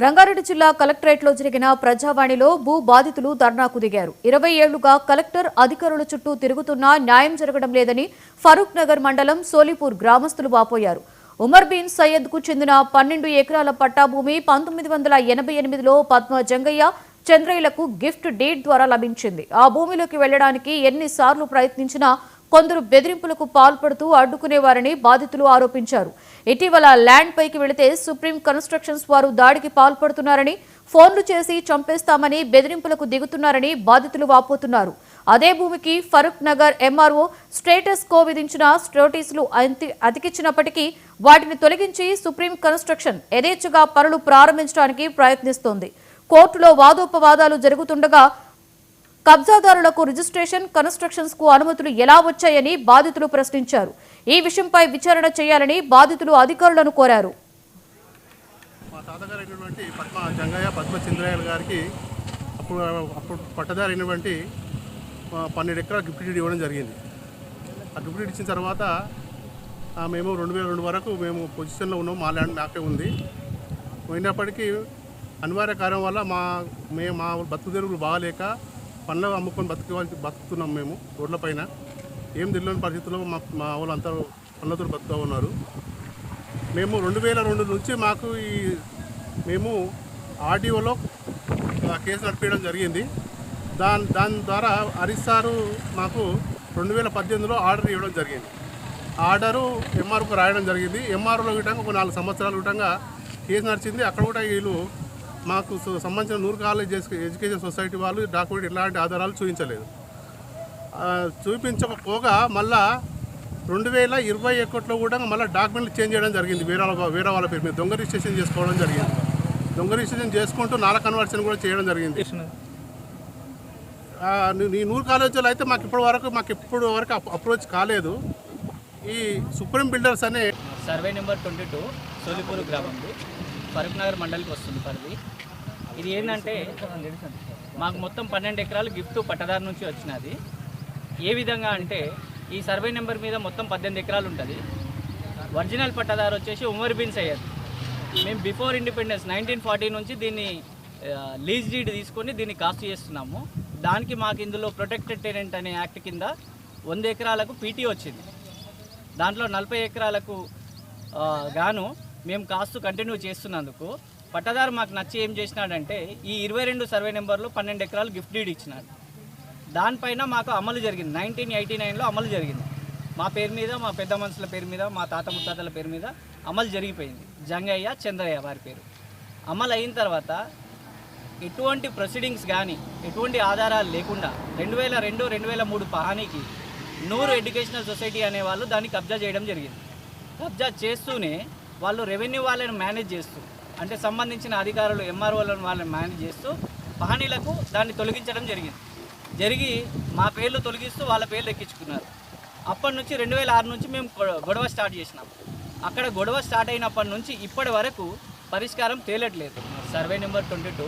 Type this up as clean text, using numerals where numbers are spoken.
రంగారెడ్డి జిల్లా కలెక్టరేట్లో జరిగిన ప్రజావాణిలో భూ బాధితులు ధర్నాకు దిగారు. 20 ఏళ్లుగా కలెక్టర్ అధికారుల చుట్టూ తిరుగుతున్నా న్యాయం జరగడం లేదని ఫరూక్ నగర్ మండలం సోలిపూర్ గ్రామస్తులు వాపోయారు. ఉమర్ బిన్ సయ్యద్ కు చెందిన 12 ఎకరాల పట్టాభూమి 1988లో పద్మ జంగయ్య చంద్రయ్యలకు గిఫ్ట్ డీడ్ ద్వారా లభించింది. ఆ భూమిలోకి వెళ్లడానికి ఎన్నిసార్లు ప్రయత్నించినా కొందరు బెదిరింపులకు పాల్పడుతూ అడ్డుకునేవారని బాధితులు ఆరోపించారు. ఇటీవల ల్యాండ్ పైకి వెళితే సుప్రీం కన్స్ట్రక్షన్స్ వారు దాడికి పాల్పడుతున్నారని, ఫోన్లు చేసి చంపేస్తామని బెదిరింపులకు దిగుతున్నారని బాధితులు వాపోతున్నారు. అదే భూమికి Farooq Nagar MRO status quo విధించిన నోటీసులు అతికిచ్చినప్పటికీ వాటిని తొలగించి సుప్రీం కన్స్ట్రక్షన్ యథేచ్ఛగా పనులు ప్రారంభించడానికి ప్రయత్నిస్తోంది. కోర్టులో వాదోపవాదాలు జరుగుతుండగా కబ్జాదారులకు రిజిస్ట్రేషన్, కన్స్ట్రక్షన్స్ కు అనుమతులు ఎలా వచ్చాయని బాధితులు ప్రశ్నించారు. ఈ విషయంపై విచారణ చేయాలని బాధితులు అధికారులను కోరారు. మా తాతగారైనటువంటి పద్మ జంగయ్య పద్మ చంద్రయ్య గారికి అప్పుడు పట్టదారైనటువంటి 12 ఎకరాల గిఫ్ట్ డీడ్ ఇవ్వడం జరిగింది. ఆ గిఫ్ట్ డీడ్ ఇచ్చిన తర్వాత మేము 2002 వరకు మేము పొజిషన్లో ఉన్నాం. మా ల్యాండ్ మాకే ఉంది. పోయినప్పటికీ అనివార్య కార్యం వల్ల మా బతుకు తెరుగులు బాగాలేక పనులు అమ్ముకొని బతుకుతున్నాం. మేము రోడ్ల పైన ఏం తెలియని పరిస్థితుల్లో మా వాళ్ళంతా పనులతో బతుకుతూ ఉన్నారు. మేము 2002 నుంచి మేము ఆర్డీఓలో కేసు నడిపేయడం జరిగింది. దాని ద్వారా హరీష్ సారు మాకు 2018లో ఆర్డర్ ఇవ్వడం జరిగింది. ఆర్డరు ఎంఆర్ఓకు రాయడం జరిగింది. ఎంఆర్ఓలో విధంగా ఒక 4 సంవత్సరాల విధంగా కేసు నడిచింది. అక్కడ కూడా వీళ్ళు మాకు సంబంధించిన నూరు కాలేజ్ ఎడ్యుకేషన్ సొసైటీ వాళ్ళు డాక్యుమెంట్ ఎలాంటి ఆధారాలు చూపించలేదు. చూపించకపోగా మళ్ళా 2021లో కూడా మళ్ళీ డాక్యుమెంట్లు చేంజ్ చేయడం జరిగింది. వేరే వాళ్ళ పేరు మీద దొంగ రిజిస్ట్రేషన్ చేసుకోవడం జరిగింది. దొంగ రిజిస్ట్రేషన్ చేసుకుంటూ నాల కన్వర్షన్ కూడా చేయడం జరిగింది. ఈ నూరు కాలేజీలో అయితే మాకు ఇప్పటి వరకు అప్రోచ్ కాలేదు. ఈ సుప్రీం బిల్డర్స్ అనే సర్వే నెంబర్ 22 సోలిపూర్ గ్రామం ఫరూక్ నగర్ మండలికి వస్తుంది పరిధి. ఇది ఏంటంటే మాకు మొత్తం 12 ఎకరాలు గిఫ్ట్ పట్టదారు నుంచి వచ్చినది. ఏ విధంగా అంటే ఈ సర్వే నెంబర్ మీద మొత్తం 18 ఎకరాలు ఉంటుంది. ఒరిజినల్ పట్టదారు వచ్చేసి ఉమర్ బిన్ సయ్యద్. మేము బిఫోర్ ఇండిపెండెన్స్ 1940 నుంచి దీన్ని లీజ్ డీడ్ తీసుకొని దీన్ని కాస్ట్ చేస్తున్నాము. దానికి మాకు ఇందులో ప్రొటెక్టెడ్ టెనెంట్ అనే యాక్ట్ కింద 100 ఎకరాలకు పీటీ వచ్చింది. దాంట్లో 40 ఎకరాలకు గాను మేము కాస్ట్ కంటిన్యూ చేస్తున్నందుకు పట్టదారు మాకు నచ్చి ఏం చేసినాడంటే ఈ 22 సర్వే నెంబర్లో 12 ఎకరాలు గిఫ్ట్ డీడ్ ఇచ్చినాడు. దానిపైన మాకు అమలు జరిగింది. 1989లో అమలు జరిగింది. మా పేరు మీద, మా పెద్ద మనుషుల పేరు మీద, మా తాత ముత్తాతల పేరు మీద అమలు జరిగిపోయింది. జంగయ్య చంద్రయ్య వారి పేరు అమలు అయిన తర్వాత ఎటువంటి ప్రొసీడింగ్స్ కానీ ఎటువంటి ఆధారాలు లేకుండా 2002, 2003 పహానీకి నూరు ఎడ్యుకేషనల్ సొసైటీ అనేవాళ్ళు దాన్ని కబ్జా చేయడం జరిగింది. కబ్జా చేస్తూనే వాళ్ళు రెవెన్యూ వాళ్ళని మేనేజ్ చేస్తూ, అంటే సంబంధించిన అధికారులు ఎంఆర్ఓలను వాళ్ళని మేనేజ్ చేస్తూ పహానీలకు దాన్ని తొలగించడం జరిగి మా పేర్లు తొలగిస్తూ వాళ్ళ పేర్లు ఎక్కించుకున్నారు. అప్పటి నుంచి 2006 నుంచి మేము గొడవ స్టార్ట్ చేసినాం. అక్కడ గొడవ స్టార్ట్ అయినప్పటి నుంచి ఇప్పటి వరకు పరిష్కారం తేలట్లేదు. Survey number 22